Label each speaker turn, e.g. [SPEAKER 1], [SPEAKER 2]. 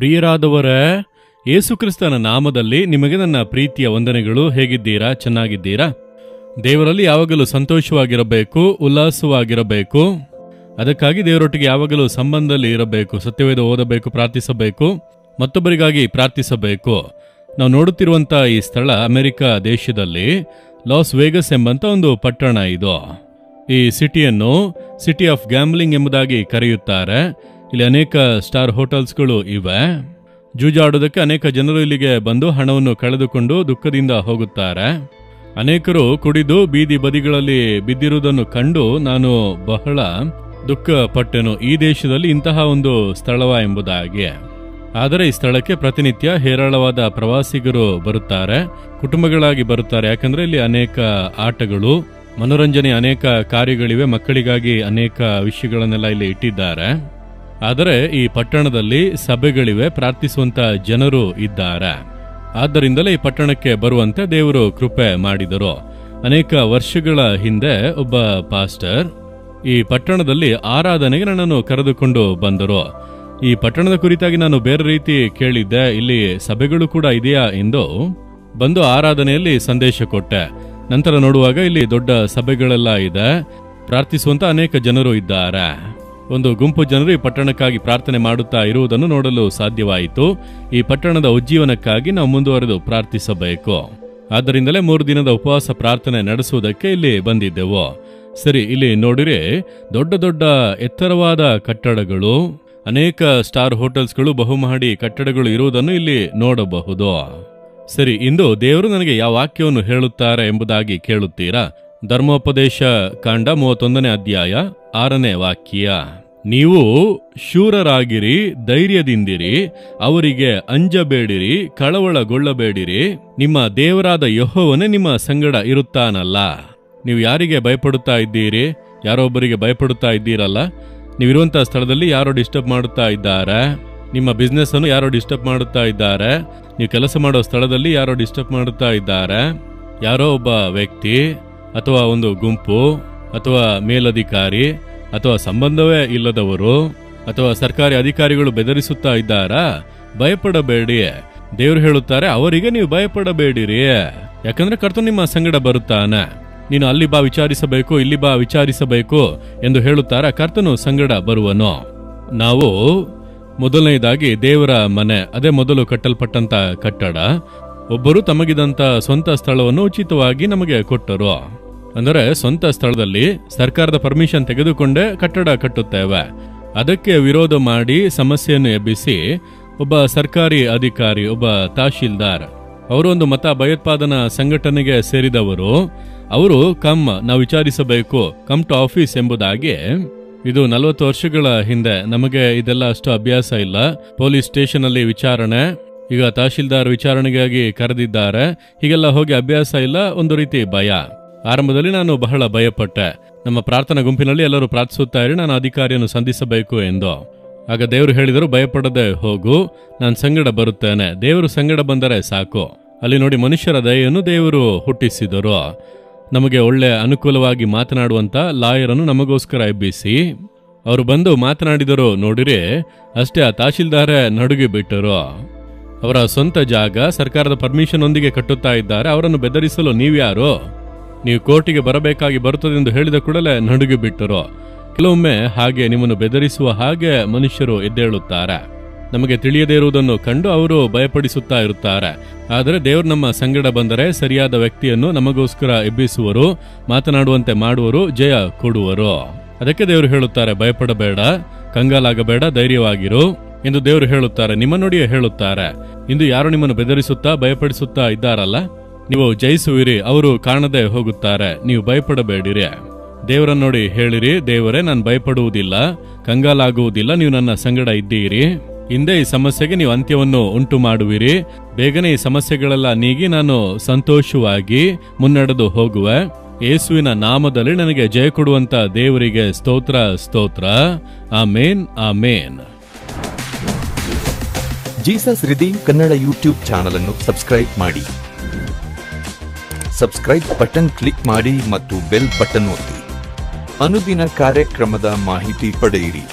[SPEAKER 1] ಪ್ರಿಯರಾದವರೇ, ಯೇಸುಕ್ರಿಸ್ತನ ನಾಮದಲ್ಲಿ ನಿಮಗೆ ನನ್ನ ಪ್ರೀತಿಯ ವಂದನೆಗಳು. ಹೇಗಿದ್ದೀರಾ? ಚೆನ್ನಾಗಿದ್ದೀರಾ? ದೇವರಲ್ಲಿ ಯಾವಾಗಲೂ ಸಂತೋಷವಾಗಿರಬೇಕು, ಉಲ್ಲಾಸವಾಗಿರಬೇಕು. ಅದಕ್ಕಾಗಿ ದೇವರೊಟ್ಟಿಗೆ ಯಾವಾಗಲೂ ಸಂಬಂಧದಲ್ಲಿ ಇರಬೇಕು, ಸತ್ಯವೇದ ಓದಬೇಕು, ಪ್ರಾರ್ಥಿಸಬೇಕು, ಮತ್ತೊಬ್ಬರಿಗಾಗಿ ಪ್ರಾರ್ಥಿಸಬೇಕು. ನಾವು ನೋಡುತ್ತಿರುವಂಥ ಈ ಸ್ಥಳ ಅಮೆರಿಕ ದೇಶದಲ್ಲಿ ಲಾಸ್ ವೇಗಸ್ ಎಂಬಂಥ ಒಂದು ಪಟ್ಟಣ ಇದು. ಈ ಸಿಟಿಯನ್ನು ಸಿಟಿ ಆಫ್ ಗ್ಯಾಮ್ಲಿಂಗ್ ಎಂಬುದಾಗಿ ಕರೆಯುತ್ತಾರೆ. ಇಲ್ಲಿ ಅನೇಕ ಸ್ಟಾರ್ ಹೋಟೆಲ್ಸ್ಗಳು ಇವೆ. ಜೂಜಾಡೋದಕ್ಕೆ ಅನೇಕ ಜನರು ಇಲ್ಲಿಗೆ ಬಂದು ಹಣವನ್ನು ಕಳೆದುಕೊಂಡು ದುಃಖದಿಂದ ಹೋಗುತ್ತಾರೆ. ಅನೇಕರು ಕುಡಿದು ಬೀದಿ ಬದಿಗಳಲ್ಲಿ ಬಿದ್ದಿರುವುದನ್ನು ಕಂಡು ನಾನು ಬಹಳ ದುಃಖಪಟ್ಟೆನು, ಈ ದೇಶದಲ್ಲಿ ಇಂತಹ ಒಂದು ಸ್ಥಳವ ಎಂಬುದಾಗಿ. ಆದರೆ ಈ ಸ್ಥಳಕ್ಕೆ ಪ್ರತಿನಿತ್ಯ ಹೇರಳವಾದ ಪ್ರವಾಸಿಗರು ಬರುತ್ತಾರೆ, ಕುಟುಂಬಗಳಾಗಿ ಬರುತ್ತಾರೆ. ಯಾಕಂದ್ರೆ ಇಲ್ಲಿ ಅನೇಕ ಆಟಗಳು, ಮನೋರಂಜನೆ, ಅನೇಕ ಕಾರ್ಯಗಳಿವೆ. ಮಕ್ಕಳಿಗಾಗಿ ಅನೇಕ ವಿಷಯಗಳನ್ನೆಲ್ಲ ಇಲ್ಲಿ ಇಟ್ಟಿದ್ದಾರೆ. ಆದರೆ ಈ ಪಟ್ಟಣದಲ್ಲಿ ಸಭೆಗಳಿವೆ, ಪ್ರಾರ್ಥಿಸುವಂತ ಜನರು ಇದ್ದಾರೆ. ಆದ್ದರಿಂದಲೇ ಈ ಪಟ್ಟಣಕ್ಕೆ ಬರುವಂತೆ ದೇವರು ಕೃಪೆ ಮಾಡಿದರು. ಅನೇಕ ವರ್ಷಗಳ ಹಿಂದೆ ಒಬ್ಬ ಪಾಸ್ಟರ್ ಈ ಪಟ್ಟಣದಲ್ಲಿ ಆರಾಧನೆಗೆ ನನ್ನನ್ನು ಕರೆದುಕೊಂಡು ಬಂದರು. ಈ ಪಟ್ಟಣದ ಕುರಿತಾಗಿ ನಾನು ಬೇರೆ ರೀತಿ ಕೇಳಿದ್ದೆ, ಇಲ್ಲಿ ಸಭೆಗಳು ಕೂಡ ಇದೆಯಾ ಎಂದು ಬಂದು ಆರಾಧನೆಯಲ್ಲಿ ಸಂದೇಶ ಕೊಟ್ಟೆ. ನಂತರ ನೋಡುವಾಗ ಇಲ್ಲಿ ದೊಡ್ಡ ಸಭೆಗಳೆಲ್ಲ ಇದೆ, ಪ್ರಾರ್ಥಿಸುವಂತ ಅನೇಕ ಜನರು ಇದ್ದಾರೆ. ಒಂದು ಗುಂಪು ಜನರು ಈ ಪಟ್ಟಣಕ್ಕಾಗಿ ಪ್ರಾರ್ಥನೆ ಮಾಡುತ್ತಾ ಇರುವುದನ್ನು ನೋಡಲು ಸಾಧ್ಯವಾಯಿತು. ಈ ಪಟ್ಟಣದ ಉಜ್ಜೀವನಕ್ಕಾಗಿ ನಾವು ಮುಂದುವರೆದು ಪ್ರಾರ್ಥಿಸಬೇಕು. ಆದ್ದರಿಂದಲೇ 3 ದಿನದ ಉಪವಾಸ ಪ್ರಾರ್ಥನೆ ನಡೆಸುವುದಕ್ಕೆ ಇಲ್ಲಿ ಬಂದಿದ್ದೆವು. ಸರಿ, ಇಲ್ಲಿ ನೋಡಿರೆ ದೊಡ್ಡ ದೊಡ್ಡ ಎತ್ತರವಾದ ಕಟ್ಟಡಗಳು, ಅನೇಕ ಸ್ಟಾರ್ ಹೋಟೆಲ್ಸ್ಗಳು, ಬಹುಮಹಡಿ ಕಟ್ಟಡಗಳು ಇರುವುದನ್ನು ಇಲ್ಲಿ ನೋಡಬಹುದು. ಸರಿ, ಇಂದು ದೇವರು ನನಗೆ ಯಾವ ವಾಕ್ಯವನ್ನು ಹೇಳುತ್ತಾರೆ ಎಂಬುದಾಗಿ ಕೇಳುತ್ತೀರಾ? ಧರ್ಮೋಪದೇಶ ಕಾಂಡ 31ನೇ ಅಧ್ಯಾಯ 6ನೇ ವಾಕ್ಯ. ನೀವು ಶೂರರಾಗಿರಿ, ಧೈರ್ಯದಿಂದಿರಿ, ಅವರಿಗೆ ಅಂಜಬೇಡಿರಿ, ಕಳವಳಗೊಳ್ಳಬೇಡಿರಿ. ನಿಮ್ಮ ದೇವರಾದ ಯೆಹೋವನೇ ನಿಮ್ಮ ಸಂಗಡ ಇರುತ್ತಾನಲ್ಲ. ನೀವು ಯಾರಿಗೆ ಭಯಪಡುತ್ತಾ ಇದ್ದೀರಿ? ಯಾರೊಬ್ಬರಿಗೆ ಭಯಪಡುತ್ತಾ ಇದ್ದೀರಲ್ಲ? ನೀವಿರುವಂಥ ಸ್ಥಳದಲ್ಲಿ ಯಾರೋ ಡಿಸ್ಟರ್ಬ್ ಮಾಡುತ್ತಾ ಇದ್ದಾರೆ, ನಿಮ್ಮ ಬಿಸ್ನೆಸ್ ಅನ್ನು ಯಾರೋ ಡಿಸ್ಟರ್ಬ್ ಮಾಡುತ್ತಾ ಇದ್ದಾರೆ, ನೀವು ಕೆಲಸ ಮಾಡೋ ಸ್ಥಳದಲ್ಲಿ ಯಾರೋ ಡಿಸ್ಟರ್ಬ್ ಮಾಡುತ್ತಾ ಇದ್ದಾರೆ. ಯಾರೋ ಒಬ್ಬ ವ್ಯಕ್ತಿ ಅಥವಾ ಒಂದು ಗುಂಪು ಅಥವಾ ಮೇಲಧಿಕಾರಿ ಅಥವಾ ಸಂಬಂಧವೇ ಇಲ್ಲದವರು ಅಥವಾ ಸರ್ಕಾರಿ ಅಧಿಕಾರಿಗಳು ಬೆದರಿಸುತ್ತಾ ಇದ್ದಾರಾ? ಭಯಪಡಬೇಡಿ. ದೇವರು ಹೇಳುತ್ತಾರೆ, ಅವರಿಗೆ ನೀವು ಭಯಪಡಬೇಡಿರಿ, ಯಾಕಂದ್ರೆ ಕರ್ತನು ನಿಮ್ಮ ಸಂಗಡ ಬರುತ್ತಾನೆ. ನೀನು ಅಲ್ಲಿ ಬಾ ವಿಚಾರಿಸಬೇಕು, ಇಲ್ಲಿ ಬಾ ವಿಚಾರಿಸಬೇಕು ಎಂದು ಹೇಳುತ್ತಾರ, ಕರ್ತನು ಸಂಗಡ ಬರುವನು. ನಾವು ಮೊದಲನೇದಾಗಿ ದೇವರ ಮನೆ, ಅದೇ ಮೊದಲು ಕಟ್ಟಲ್ಪಟ್ಟಂತ ಕಟ್ಟಡ, ಒಬ್ಬರು ತಮಗಿದಂತ ಸ್ವಂತ ಸ್ಥಳವನ್ನು ಉಚಿತವಾಗಿ ನಮಗೆ ಕೊಟ್ಟರು. ಅಂದರೆ ಸ್ವಂತ ಸ್ಥಳದಲ್ಲಿ ಸರ್ಕಾರದ ಪರ್ಮಿಷನ್ ತೆಗೆದುಕೊಂಡೇ ಕಟ್ಟಡ ಕಟ್ಟುತ್ತೇವೆ. ಅದಕ್ಕೆ ವಿರೋಧ ಮಾಡಿ ಸಮಸ್ಯೆಯನ್ನು ಎಬ್ಬಿಸಿ ಒಬ್ಬ ಸರ್ಕಾರಿ ಅಧಿಕಾರಿ, ಒಬ್ಬ ತಹಶೀಲ್ದಾರ್, ಅವರು ಒಂದು ಮತ ಭಯೋತ್ಪಾದನಾ ಸಂಘಟನೆಗೆ ಸೇರಿದವರು. ಅವರು ನಾವು ವಿಚಾರಿಸಬೇಕು, ಕಮ್ ಟು ಆಫೀಸ್ ಎಂಬುದಾಗಿ. ಇದು 40 ವರ್ಷಗಳ ಹಿಂದೆ. ನಮಗೆ ಇದೆಲ್ಲ ಅಷ್ಟು ಅಭ್ಯಾಸ ಇಲ್ಲ. ಪೊಲೀಸ್ ಸ್ಟೇಷನ್ ಅಲ್ಲಿ ವಿಚಾರಣೆ, ಈಗ ತಹಶೀಲ್ದಾರ್ ವಿಚಾರಣೆಗಾಗಿ ಕರೆದಿದ್ದಾರೆ, ಹೀಗೆಲ್ಲ ಹೋಗಿ ಅಭ್ಯಾಸ ಇಲ್ಲ. ಒಂದು ರೀತಿ ಭಯ. ಆರಂಭದಲ್ಲಿ ನಾನು ಬಹಳ ಭಯಪಟ್ಟೆ. ನಮ್ಮ ಪ್ರಾರ್ಥನಾ ಗುಂಪಿನಲ್ಲಿ ಎಲ್ಲರೂ ಪ್ರಾರ್ಥಿಸುತ್ತಾ ಇರಿ, ನಾನು ಅಧಿಕಾರಿಯನ್ನು ಸಂಧಿಸಬೇಕು ಎಂದು. ಆಗ ದೇವರು ಹೇಳಿದರು, ಭಯಪಡದೆ ಹೋಗು, ನಾನು ಸಂಗಡ ಬರುತ್ತೇನೆ. ದೇವರು ಸಂಗಡ ಬಂದರೆ ಸಾಕು. ಅಲ್ಲಿ ನೋಡಿ, ಮನುಷ್ಯರ ದಯೆಯನ್ನು ದೇವರು ಹುಟ್ಟಿಸಿದರು. ನಮಗೆ ಒಳ್ಳೆ ಅನುಕೂಲವಾಗಿ ಮಾತನಾಡುವಂತ ಲಾಯರನ್ನು ನಮಗೋಸ್ಕರ ಎಬ್ಬಿಸಿ ಅವರು ಬಂದು ಮಾತನಾಡಿದರು. ನೋಡಿರಿ, ಅಷ್ಟೇ, ಆ ತಹಶೀಲ್ದಾರೇ ನಡುಗಿ ಬಿಟ್ಟರು. ಅವರ ಸ್ವಂತ ಜಾಗ ಸರ್ಕಾರದ ಪರ್ಮಿಷನ್ ಒಂದಿಗೆ ಕಟ್ಟುತ್ತಾ ಇದ್ದಾರೆ. ಅವರನ್ನು ಬೆದರಿಸಲು ನೀವ್ಯಾರು? ನೀವು ಕೋರ್ಟಿಗೆ ಬರಬೇಕಾಗಿ ಬರುತ್ತದೆ ಎಂದು ಹೇಳಿದ ಕೂಡಲೇ ನಡುಗಿ ಬಿಟ್ಟರು. ಕೆಲವೊಮ್ಮೆ ಹಾಗೆ ನಿಮ್ಮನ್ನು ಬೆದರಿಸುವ ಹಾಗೆ ಮನುಷ್ಯರು ಎದ್ದೇಳುತ್ತಾರೆ. ನಮಗೆ ತಿಳಿಯದೇ ಇರುವುದನ್ನು ಕಂಡು ಅವರು ಭಯಪಡಿಸುತ್ತಾ ಇರುತ್ತಾರೆ. ಆದರೆ ದೇವರು ನಮ್ಮ ಸಂಗಡ ಬಂದರೆ ಸರಿಯಾದ ವ್ಯಕ್ತಿಯನ್ನು ನಮಗೋಸ್ಕರ ಎಬ್ಬಿಸುವರು, ಮಾತನಾಡುವಂತೆ ಮಾಡುವರು, ಜಯ ಕೊಡುವರು. ಅದಕ್ಕೆ ದೇವರು ಹೇಳುತ್ತಾರೆ, ಭಯಪಡಬೇಡ, ಕಂಗಾಲಾಗಬೇಡ, ಧೈರ್ಯವಾಗಿರು ಎಂದು ದೇವರು ಹೇಳುತ್ತಾರೆ. ನಿಮ್ಮ ನೋಡಿಯೇ ಹೇಳುತ್ತಾರೆ. ಇಂದು ಯಾರು ನಿಮ್ಮನ್ನು ಬೆದರಿಸುತ್ತಾ ಭಯಪಡಿಸುತ್ತಾ ಇದ್ದಾರಲ್ಲ, ನೀವು ಜಯಿಸುವಿರಿ. ಅವರು ಕಾಣದೆ ಹೋಗುತ್ತಾರೆ, ನೀವು ಭಯಪಡಬೇಡಿರಿ. ದೇವರನ್ನು ನೋಡಿ ಹೇಳಿರಿ, ದೇವರೇ, ನಾನು ಭಯಪಡುವುದಿಲ್ಲ, ಕಂಗಾಲಾಗುವುದಿಲ್ಲ, ನೀವು ನನ್ನ ಸಂಗಡ ಇದ್ದೀರಿ. ಹಿಂದೆ ಈ ಸಮಸ್ಯೆಗೆ ನೀವು ಅಂತ್ಯವನ್ನು ಉಂಟು ಮಾಡುವಿರಿ. ಬೇಗನೆ ಈ ಸಮಸ್ಯೆಗಳೆಲ್ಲ ನೀಗಿ ನಾನು ಸಂತೋಷವಾಗಿ ಮುನ್ನಡೆದು ಹೋಗುವೆ. ಯೇಸುವಿನ ನಾಮದಲ್ಲಿ ನನಗೆ ಜಯ ಕೊಡುವಂತ ದೇವರಿಗೆ ಸ್ತೋತ್ರ, ಸ್ತೋತ್ರ. Amen, amen.
[SPEAKER 2] Jesus Redeem Kannada YouTube channel ಅನ್ನು ಸಬ್ಸ್ಕ್ರೈಬ್ ಮಾಡಿ. ಸಬ್ಸ್ಕ್ರೈಬ್ ಬಟನ್ ಕ್ಲಿಕ್ ಮಾಡಿ ಮತ್ತು ಬೆಲ್ ಬಟನ್ ಒತ್ತಿ. ಅನುದಿನ ಕಾರ್ಯಕ್ರಮದ ಮಾಹಿತಿ ಪಡೆಯಿರಿ.